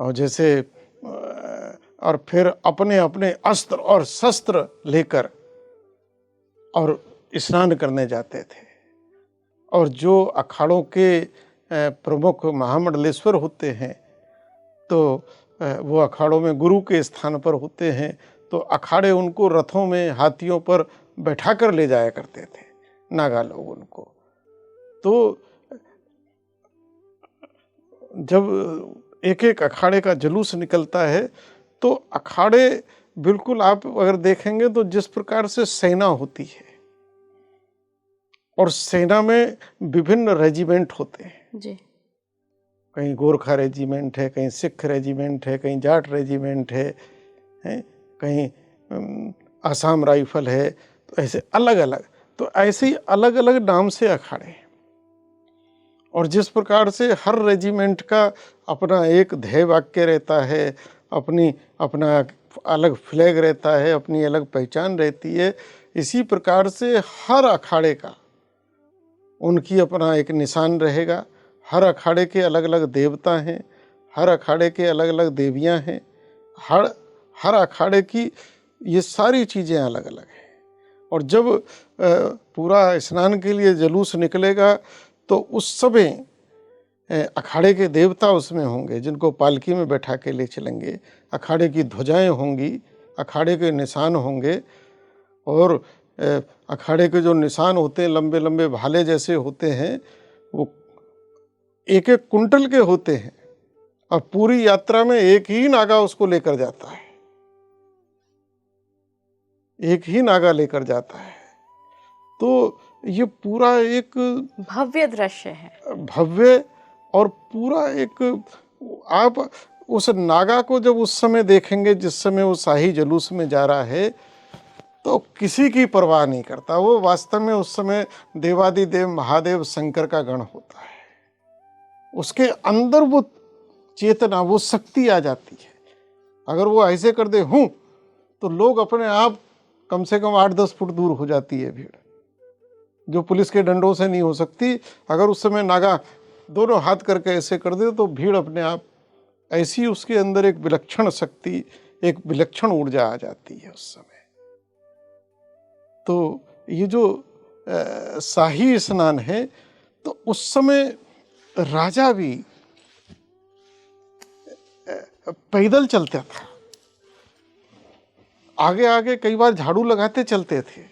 Speaker 1: और जैसे और फिर अपने अपने अस्त्र और शस्त्र लेकर और स्नान करने जाते थे। और जो अखाड़ों के प्रमुख महामंडलेश्वर होते हैं, तो वो अखाड़ों में गुरु के स्थान पर होते हैं, तो अखाड़े उनको रथों में, हाथियों पर बैठा कर ले जाया करते थे, नागा लोग उनको। तो जब एक एक अखाड़े का जुलूस निकलता है, तो अखाड़े बिल्कुल आप अगर देखेंगे तो जिस प्रकार से सेना होती है, और सेना में विभिन्न रेजिमेंट होते हैं
Speaker 2: जी।
Speaker 1: कहीं गोरखा रेजिमेंट है, कहीं सिख रेजिमेंट है, कहीं जाट रेजिमेंट है, कहीं आसाम राइफल है, तो ऐसे अलग अलग, तो ऐसे ही अलग अलग नाम से अखाड़े हैं। और जिस प्रकार से हर रेजिमेंट का अपना एक ध्येय वाक्य रहता है, अपना अलग फ्लैग रहता है, अपनी अलग पहचान रहती है, इसी प्रकार से हर अखाड़े का उनकी अपना एक निशान रहेगा। हर अखाड़े के अलग अलग देवता हैं, हर अखाड़े के अलग अलग देवियां हैं, हर अखाड़े की ये सारी चीज़ें अलग अलग हैं। और जब पूरा स्नान के लिए जुलूस निकलेगा, तो उस समय अखाड़े के देवता उसमें होंगे जिनको पालकी में बैठा के ले चलेंगे, अखाड़े की ध्वजाएं होंगी, अखाड़े के निशान होंगे, और अखाड़े के जो निशान होते हैं लंबे लंबे भाले जैसे होते हैं, वो एक एक कुंटल के होते हैं, और पूरी यात्रा में एक ही नागा उसको लेकर जाता है, एक ही नागा लेकर जाता है। तो ये पूरा एक
Speaker 2: भव्य दृश्य है,
Speaker 1: भव्य, और पूरा एक, आप उस नागा को जब उस समय देखेंगे जिस समय वो शाही जुलूस में जा रहा है, तो किसी की परवाह नहीं करता। वो वास्तव में उस समय देवादिदेव महादेव शंकर का गण होता है। उसके अंदर वो चेतना, वो शक्ति आ जाती है। अगर वो ऐसे कर दे हूं, तो लोग अपने आप कम से कम 8-10 फुट दूर हो जाती है भीड़, जो पुलिस के डंडों से नहीं हो सकती। अगर उस समय नागा दोनों हाथ करके ऐसे कर दे तो भीड़ अपने आप, ऐसी उसके अंदर एक विलक्षण शक्ति, एक विलक्षण ऊर्जा आ जाती है उस समय। तो ये जो शाही स्नान है, तो उस समय राजा भी पैदल चलता था, आगे आगे कई बार झाड़ू लगाते चलते थे,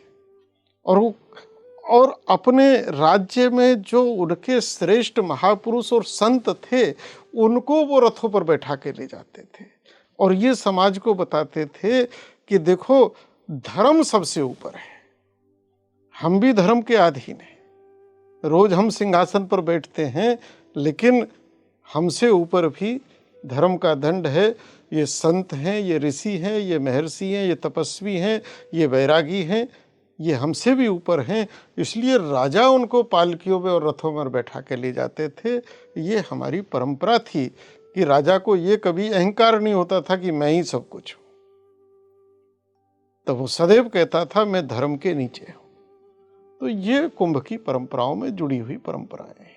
Speaker 1: और अपने राज्य में जो उनके श्रेष्ठ महापुरुष और संत थे, उनको वो रथों पर बैठा के ले जाते थे, और ये समाज को बताते थे कि देखो, धर्म सबसे ऊपर है, हम भी धर्म के अधीन हैं। रोज हम सिंहासन पर बैठते हैं, लेकिन हमसे ऊपर भी धर्म का दंड है। ये संत हैं, ये ऋषि हैं, ये महर्षि हैं, ये तपस्वी हैं, ये वैरागी हैं, ये हमसे भी ऊपर हैं। इसलिए राजा उनको पालकियों में और रथों में बैठा के ले जाते थे। ये हमारी परंपरा थी कि राजा को ये कभी अहंकार नहीं होता था कि मैं ही सब कुछ हूं। तो वो सदैव कहता था मैं धर्म के नीचे हूं। तो ये कुंभ की परंपराओं में जुड़ी हुई परंपराएं हैं।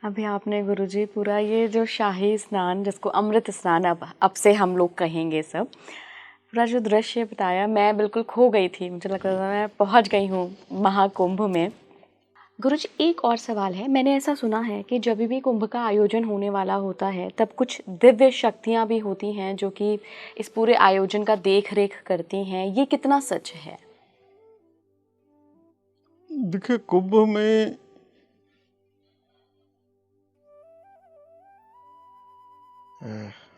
Speaker 2: अभी आपने गुरुजी पूरा ये जो शाही स्नान, जिसको अमृत स्नान अब से हम लोग कहेंगे सब, पूरा जो दृश्य बताया, मैं बिल्कुल खो गई थी। मुझे लगता था मैं पहुंच गई हूँ महाकुंभ में। गुरुजी, एक और सवाल है। मैंने ऐसा सुना है कि जब भी कुंभ का आयोजन होने वाला होता है, तब कुछ दिव्य शक्तियाँ भी होती हैं जो कि इस पूरे आयोजन का देख रेख करती हैं। ये कितना सच है?
Speaker 1: देखिए, कुंभ में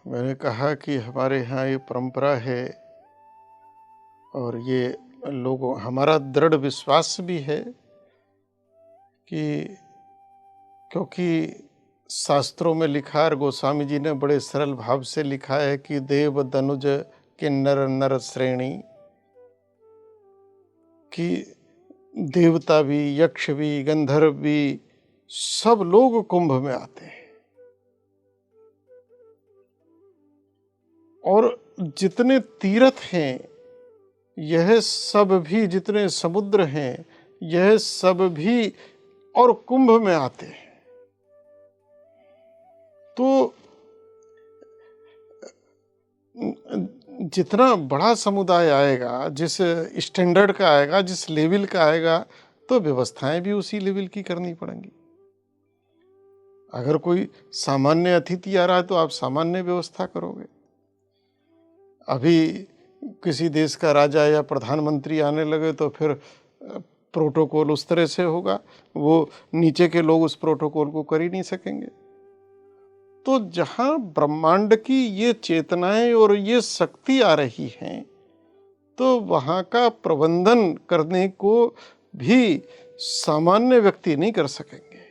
Speaker 1: मैंने कहा कि हमारे यहाँ ये परंपरा है, और ये लोगों, हमारा दृढ़ विश्वास भी है कि, क्योंकि शास्त्रों में लिखा है, गोस्वामी जी ने बड़े सरल भाव से लिखा है कि देव दनुज किन्नर नर श्रेणी, कि देवता भी, यक्ष भी, गंधर्व भी, सब लोग कुंभ में आते हैं। और जितने तीर्थ हैं, यह सब भी, जितने समुद्र हैं, यह सब भी और कुंभ में आते हैं। तो जितना बड़ा समुदाय आएगा, जिस स्टैंडर्ड का आएगा, जिस लेवल का आएगा, तो व्यवस्थाएं भी उसी लेवल की करनी पड़ेंगी। अगर कोई सामान्य अतिथि आ रहा है तो आप सामान्य व्यवस्था करोगे। अभी किसी देश का राजा या प्रधानमंत्री आने लगे तो फिर प्रोटोकॉल उस तरह से होगा, वो नीचे के लोग उस प्रोटोकॉल को कर ही नहीं सकेंगे। तो जहाँ ब्रह्मांड की ये चेतनाएं और ये शक्ति आ रही हैं, तो वहाँ का प्रबंधन करने को भी सामान्य व्यक्ति नहीं कर सकेंगे।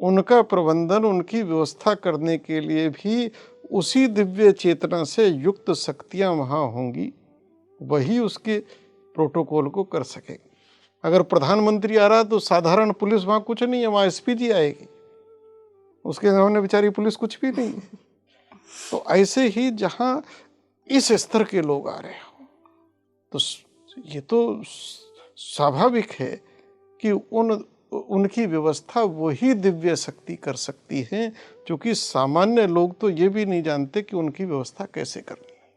Speaker 1: उनका प्रबंधन, उनकी व्यवस्था करने के लिए भी उसी दिव्य चेतना से युक्त शक्तियां वहाँ होंगी, वही उसके प्रोटोकॉल को कर सकेंगे। अगर प्रधानमंत्री आ रहा तो साधारण पुलिस वहाँ कुछ नहीं है, वहाँ एसपीजी आएगी, उसके सामने बेचारी पुलिस कुछ भी नहीं है। तो ऐसे ही जहाँ इस स्तर के लोग आ रहे हो, तो ये तो स्वाभाविक है कि उनकी व्यवस्था वही दिव्य शक्ति कर सकती है, क्योंकि सामान्य लोग तो ये भी नहीं जानते कि उनकी व्यवस्था कैसे करनी है।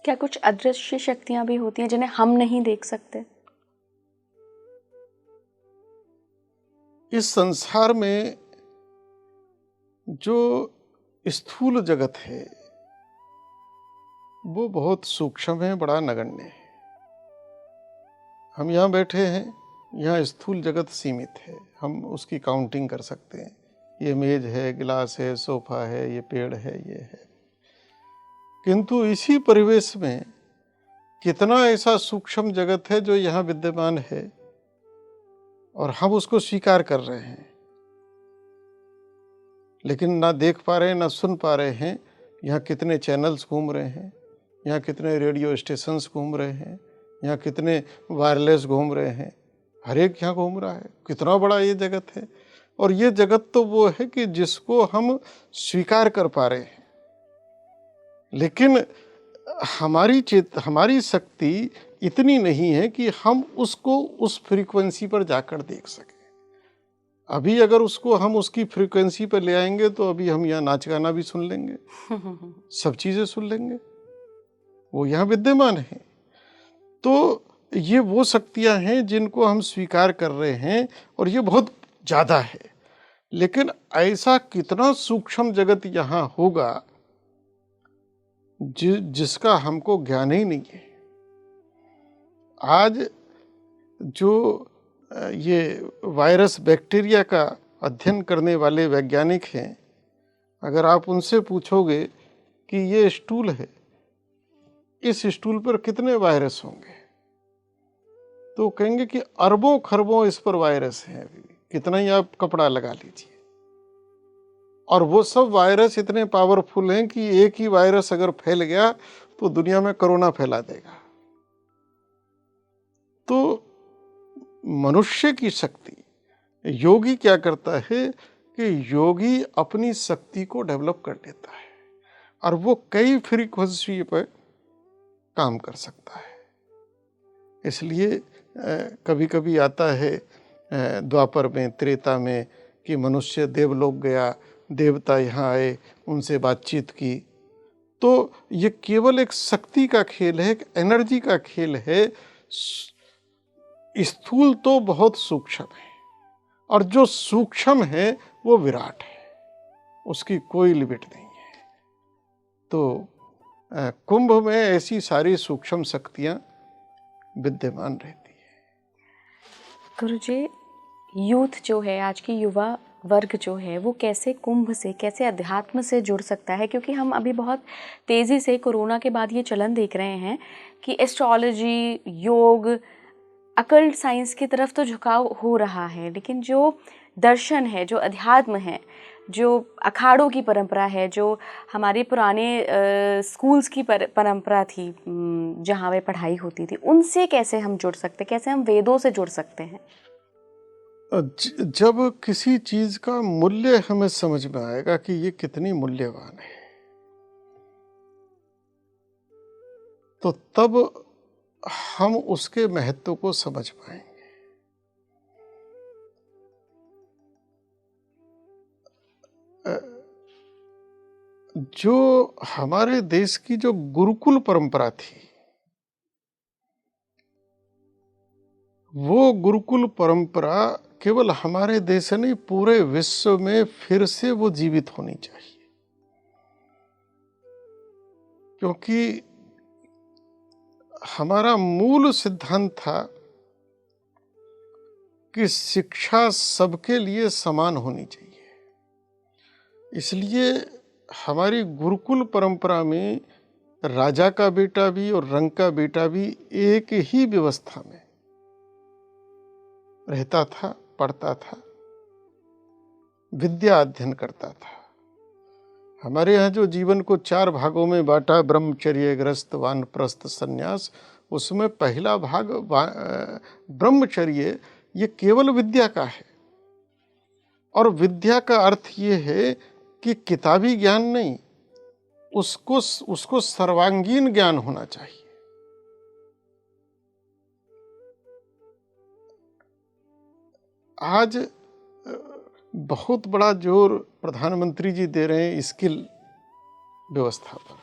Speaker 2: क्या कुछ अदृश्य शक्तियां भी होती हैं जिन्हें हम नहीं देख सकते?
Speaker 1: इस संसार में जो स्थूल जगत है वो बहुत सूक्ष्म है, बड़ा नगण्य है। हम यहाँ बैठे हैं, यहाँ स्थूल जगत सीमित है, हम उसकी काउंटिंग कर सकते हैं। ये मेज है, गिलास है, सोफा है, ये पेड़ है, ये है। किंतु इसी परिवेश में कितना ऐसा सूक्ष्म जगत है जो यहाँ विद्यमान है और हम उसको स्वीकार कर रहे हैं, लेकिन ना देख पा रहे हैं, ना सुन पा रहे हैं। यहाँ कितने चैनल्स घूम रहे हैं, यहाँ कितने रेडियो स्टेशंस घूम रहे हैं, यहाँ कितने वायरलेस घूम रहे हैं, हर एक यहाँ घूम रहा है। कितना बड़ा ये जगत है। और ये जगत तो वो है कि जिसको हम स्वीकार कर पा रहे हैं, लेकिन हमारी शक्ति इतनी नहीं है कि हम उसको उस फ्रीक्वेंसी पर जाकर देख सकें। अभी अगर उसको हम उसकी फ्रीक्वेंसी पर ले आएंगे तो अभी हम यहाँ नाच गाना भी सुन लेंगे, सब चीज़ें सुन लेंगे, वो यहाँ विद्यमान है। तो ये वो शक्तियाँ हैं जिनको हम स्वीकार कर रहे हैं और ये बहुत ज़्यादा है। लेकिन ऐसा कितना सूक्ष्म जगत यहाँ होगा जिसका हमको ज्ञान ही नहीं है। आज जो ये वायरस बैक्टीरिया का अध्ययन करने वाले वैज्ञानिक हैं, अगर आप उनसे पूछोगे कि ये स्टूल है, इस स्टूल पर कितने वायरस होंगे, तो कहेंगे कि अरबों खरबों इस पर वायरस हैं। अभी कितना ही आप कपड़ा लगा लीजिए, और वो सब वायरस इतने पावरफुल हैं कि एक ही वायरस अगर फैल गया तो दुनिया में कोरोना फैला देगा। तो मनुष्य की शक्ति, योगी क्या करता है कि योगी अपनी शक्ति को डेवलप कर लेता है और वो कई फ्रीक्वेंसी पर काम कर सकता है। इसलिए कभी कभी आता है द्वापर में, त्रेता में, कि मनुष्य देवलोक गया, देवता यहाँ आए, उनसे बातचीत की। तो ये केवल एक शक्ति का खेल है, एक एनर्जी का खेल है। स्थूल तो बहुत सूक्ष्म है और जो सूक्ष्म है वो विराट है, उसकी कोई लिमिट नहीं है। तो कुंभ में ऐसी सारी सूक्ष्म शक्तियां विद्यमान रहती है।
Speaker 2: गुरुजी, यूथ जो है, आज की युवा वर्ग जो है, वो कैसे कुंभ से, कैसे अध्यात्म से जुड़ सकता है? क्योंकि हम अभी बहुत तेज़ी से कोरोना के बाद ये चलन देख रहे हैं कि एस्ट्रोलॉजी, योग, अकल्ट साइंस की तरफ तो झुकाव हो रहा है, लेकिन जो दर्शन है, जो अध्यात्म है, जो अखाड़ों की परंपरा है, जो हमारे पुराने स्कूल्स की परंपरा थी जहाँ पे पढ़ाई होती थी, उनसे कैसे हम जुड़ सकते हैं? कैसे हम वेदों से जुड़ सकते हैं?
Speaker 1: जब किसी चीज का मूल्य हमें समझ में आएगा कि ये कितनी मूल्यवान है, तो तब हम उसके महत्व को समझ पाएंगे। जो हमारे देश की जो गुरुकुल परंपरा थी, वो गुरुकुल परंपरा केवल हमारे देश नहीं, पूरे विश्व में फिर से वो जीवित होनी चाहिए। क्योंकि हमारा मूल सिद्धांत था कि शिक्षा सबके लिए समान होनी चाहिए। इसलिए हमारी गुरुकुल परंपरा में राजा का बेटा भी और रंक का बेटा भी एक ही व्यवस्था में रहता था, पढ़ता था, विद्या अध्ययन करता था। हमारे यहाँ जो जीवन को 4 भागों में बांटा, ब्रह्मचर्य, गृहस्थ, वानप्रस्थ, संन्यास, उसमें पहला भाग ब्रह्मचर्य, ये केवल विद्या का है। और विद्या का अर्थ ये है कि किताबी ज्ञान नहीं, उसको सर्वांगीण ज्ञान होना चाहिए। आज बहुत बड़ा जोर प्रधानमंत्री जी दे रहे हैं स्किल व्यवस्था पर,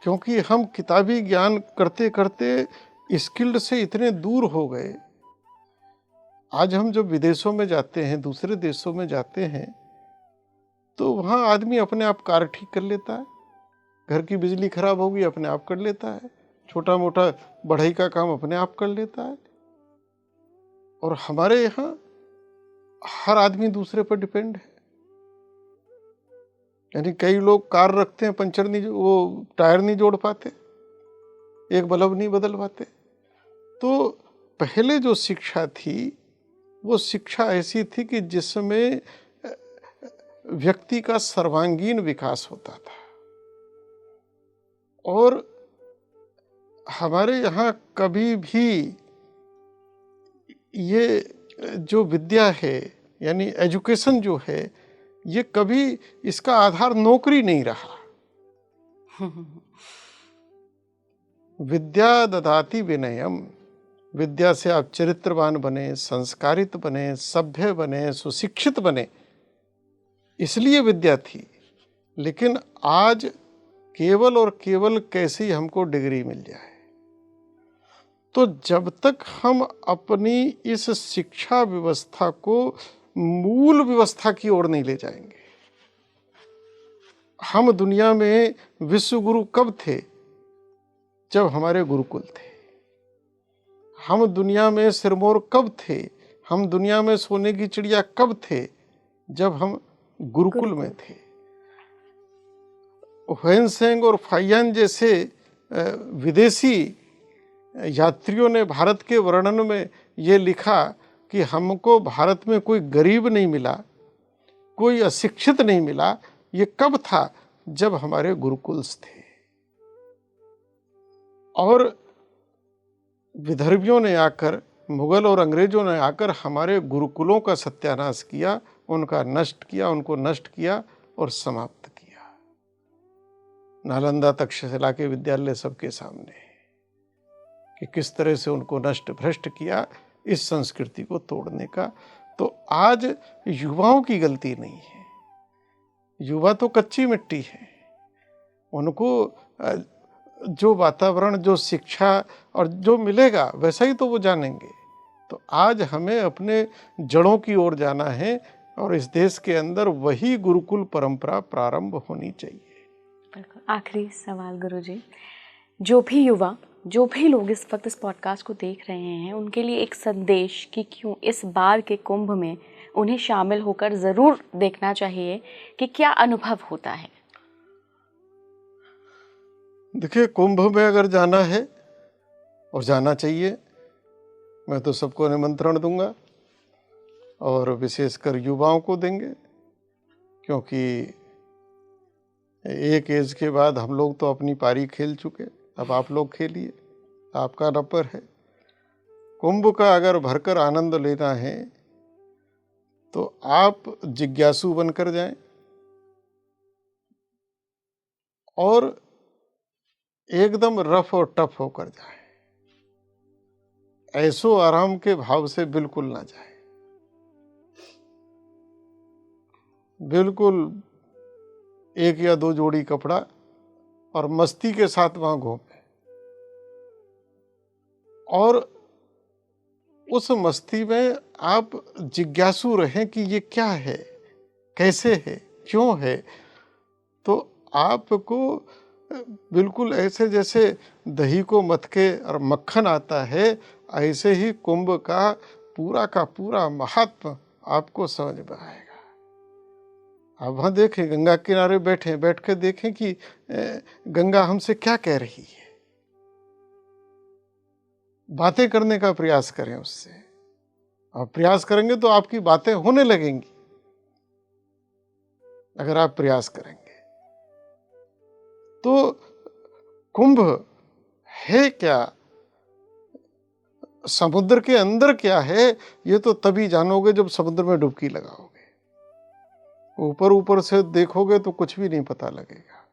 Speaker 1: क्योंकि हम किताबी ज्ञान करते करते स्किल्ड से इतने दूर हो गए आज हम जब विदेशों में जाते हैं, दूसरे देशों में जाते हैं, तो वहाँ आदमी अपने आप कार ठीक कर लेता है, घर की बिजली खराब होगी अपने आप कर लेता है, छोटा मोटा बढ़ई का काम अपने आप कर लेता है। और हमारे यहाँ हर आदमी दूसरे पर डिपेंड है। यानी कई लोग कार रखते हैं, पंचर नहीं, वो टायर नहीं जोड़ पाते, एक बल्ब नहीं बदल पाते। तो पहले जो शिक्षा थी वो शिक्षा ऐसी थी कि जिसमें व्यक्ति का सर्वांगीण विकास होता था। और हमारे यहाँ कभी भी ये जो विद्या है, यानी एजुकेशन जो है, ये कभी इसका आधार नौकरी नहीं रहा। विद्या ददाति विनयम, विद्या से आप चरित्रवान बने, संस्कारित बने, सभ्य बने, सुशिक्षित बने, इसलिए विद्या थी। लेकिन आज केवल और केवल कैसी हमको डिग्री मिल जाए। तो जब तक हम अपनी इस शिक्षा व्यवस्था को मूल व्यवस्था की ओर नहीं ले जाएंगे। हम दुनिया में विश्व गुरु कब थे? जब हमारे गुरुकुल थे। हम दुनिया में सिरमौर कब थे? हम दुनिया में सोने की चिड़िया कब थे? जब हम गुरुकुल में थे। ह्वेनसेंग और फाइयान जैसे विदेशी यात्रियों ने भारत के वर्णन में ये लिखा कि हमको भारत में कोई गरीब नहीं मिला, कोई अशिक्षित नहीं मिला। ये कब था? जब हमारे गुरुकुल्स थे। और विदर्भियों ने आकर, मुगल और अंग्रेजों ने आकर हमारे गुरुकुलों का सत्यानाश किया, उनका नष्ट किया, उनको नष्ट किया और समाप्त किया। नालंदा तक्षशिला के विद्यालय सबके सामने कि किस तरह से उनको नष्ट भ्रष्ट किया इस संस्कृति को तोड़ने का। तो आज युवाओं की गलती नहीं है। युवा तो कच्ची मिट्टी है। उनको जो वातावरण, जो शिक्षा और जो मिलेगा वैसा ही तो वो जानेंगे। तो आज हमें अपने जड़ों की ओर जाना है और इस देश के अंदर वही गुरुकुल परंपरा प्रारंभ होनी चाहिए।
Speaker 2: बिल्कुल। आखिरी सवाल गुरुजी, जो भी युवा, जो भी लोग इस वक्त इस पॉडकास्ट को देख रहे हैं, उनके लिए एक संदेश कि क्यों इस बार के कुंभ में उन्हें शामिल होकर ज़रूर देखना चाहिए कि क्या अनुभव होता है।
Speaker 1: देखिए, कुंभ में अगर जाना है और जाना चाहिए, मैं तो सबको निमंत्रण दूंगा और विशेषकर युवाओं को देंगे, क्योंकि एक एज के बाद हम लोग तो अपनी पारी खेल चुके, अब आप लोग खेलिए, आपका नंबर है। कुंभ का अगर भरकर आनंद लेना है तो आप जिज्ञासु बनकर जाएं और एकदम रफ और टफ होकर जाएं। ऐसो आराम के भाव से बिल्कुल ना जाएं। बिल्कुल एक या दो जोड़ी कपड़ा और मस्ती के साथ वहां घूमें और उस मस्ती में आप जिज्ञासु रहें कि ये क्या है, कैसे है, क्यों है। तो आपको बिल्कुल ऐसे जैसे दही को मथ के और मक्खन आता है, ऐसे ही कुंभ का पूरा महात्म आपको समझ में आएगा। आप वहाँ देखें, गंगा किनारे बैठ के देखें कि गंगा हमसे क्या कह रही है। बातें करने का प्रयास करें उससे। आप प्रयास करेंगे तो आपकी बातें होने लगेंगी, अगर आप प्रयास करेंगे। तो कुंभ है क्या, समुद्र के अंदर क्या है, ये तो तभी जानोगे जब समुद्र में डुबकी लगाओगे। ऊपर से देखोगे तो कुछ भी नहीं पता लगेगा।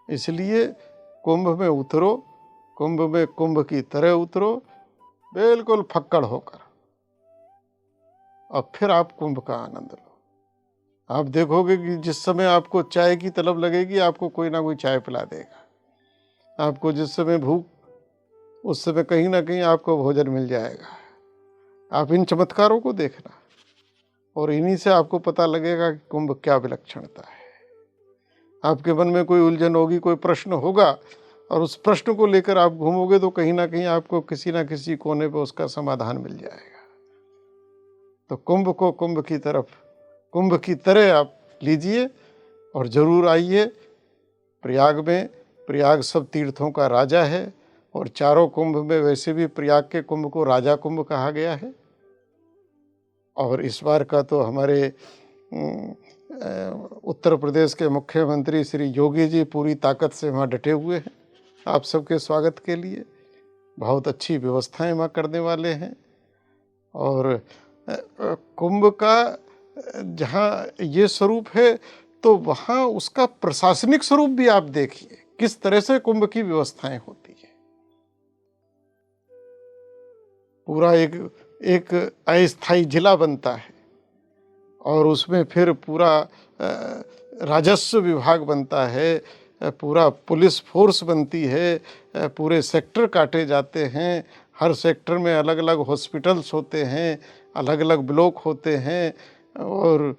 Speaker 1: इसलिए कुंभ में उतरो, कुंभ में कुंभ की तरह उतरो, बिल्कुल फक्कड़ होकर, और फिर आप कुंभ का आनंद लो। आप देखोगे कि जिस समय आपको चाय की तलब लगेगी, आपको कोई ना कोई चाय पिला देगा। आपको जिस समय भूख, उस समय कहीं ना कहीं आपको भोजन मिल जाएगा। आप इन चमत्कारों को देखना और इन्हीं से आपको पता लगेगा कि कुंभ क्या विलक्षणता है। आपके मन में कोई उलझन होगी, कोई प्रश्न होगा और उस प्रश्न को लेकर आप घूमोगे तो कहीं ना कहीं आपको किसी ना किसी कोने पर उसका समाधान मिल जाएगा। तो कुंभ को कुंभ की तरफ, कुंभ की तरह आप लीजिए और जरूर आइए प्रयाग में। प्रयाग सब तीर्थों का राजा है और चारों कुंभ में वैसे भी प्रयाग के कुंभ को राजा कुंभ कहा गया है। और इस बार का तो हमारे उत्तर प्रदेश के मुख्यमंत्री श्री योगी जी पूरी ताकत से वहाँ डटे हुए हैं आप सबके स्वागत के लिए। बहुत अच्छी व्यवस्थाएं वहाँ करने वाले हैं। और कुंभ का जहाँ ये स्वरूप है तो वहाँ उसका प्रशासनिक स्वरूप भी आप देखिए, किस तरह से कुंभ की व्यवस्थाएं होती है। पूरा एक अस्थायी जिला बनता है और उसमें फिर पूरा राजस्व विभाग बनता है, पूरा पुलिस फोर्स बनती है, पूरे सेक्टर काटे जाते हैं, हर सेक्टर में अलग अलग हॉस्पिटल्स होते हैं, अलग अलग ब्लॉक होते हैं और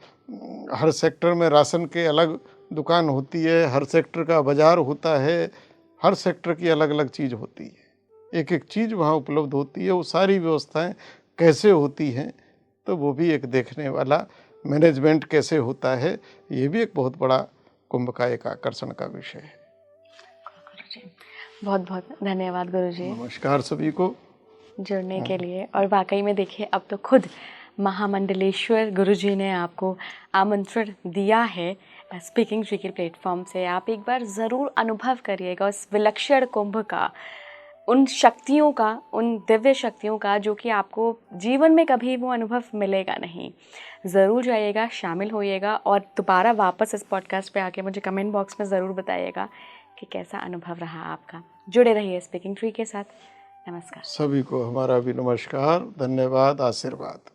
Speaker 1: हर सेक्टर में राशन के अलग दुकान होती है, हर सेक्टर का बाज़ार होता है, हर सेक्टर की अलग अलग चीज़ होती है, एक एक चीज़ वहाँ उपलब्ध होती है। वो सारी व्यवस्थाएं कैसे होती हैं तो वो भी एक देखने वाला, मैनेजमेंट कैसे होता है, ये भी एक बहुत बड़ा कुंभ का एक आकर्षण का विषय है।
Speaker 2: गुरुजी, बहुत बहुत धन्यवाद गुरुजी
Speaker 1: नमस्कार सभी को
Speaker 2: जुड़ने के लिए। और वाकई में देखिए, अब तो खुद महामंडलेश्वर गुरुजी ने आपको आमंत्रण दिया है स्पीकिंग ट्री के प्लेटफॉर्म से। आप एक बार ज़रूर अनुभव करिएगा उस विलक्षण कुंभ का, उन शक्तियों का, उन दिव्य शक्तियों का, जो कि आपको जीवन में कभी वो अनुभव मिलेगा नहीं। ज़रूर जाइएगा, शामिल होइएगा और दोबारा वापस इस पॉडकास्ट पे आके मुझे कमेंट बॉक्स में ज़रूर बताइएगा कि कैसा अनुभव रहा आपका। जुड़े रहिए स्पीकिंग ट्री के साथ। नमस्कार
Speaker 1: सभी को, हमारा भी नमस्कार, धन्यवाद, आशीर्वाद।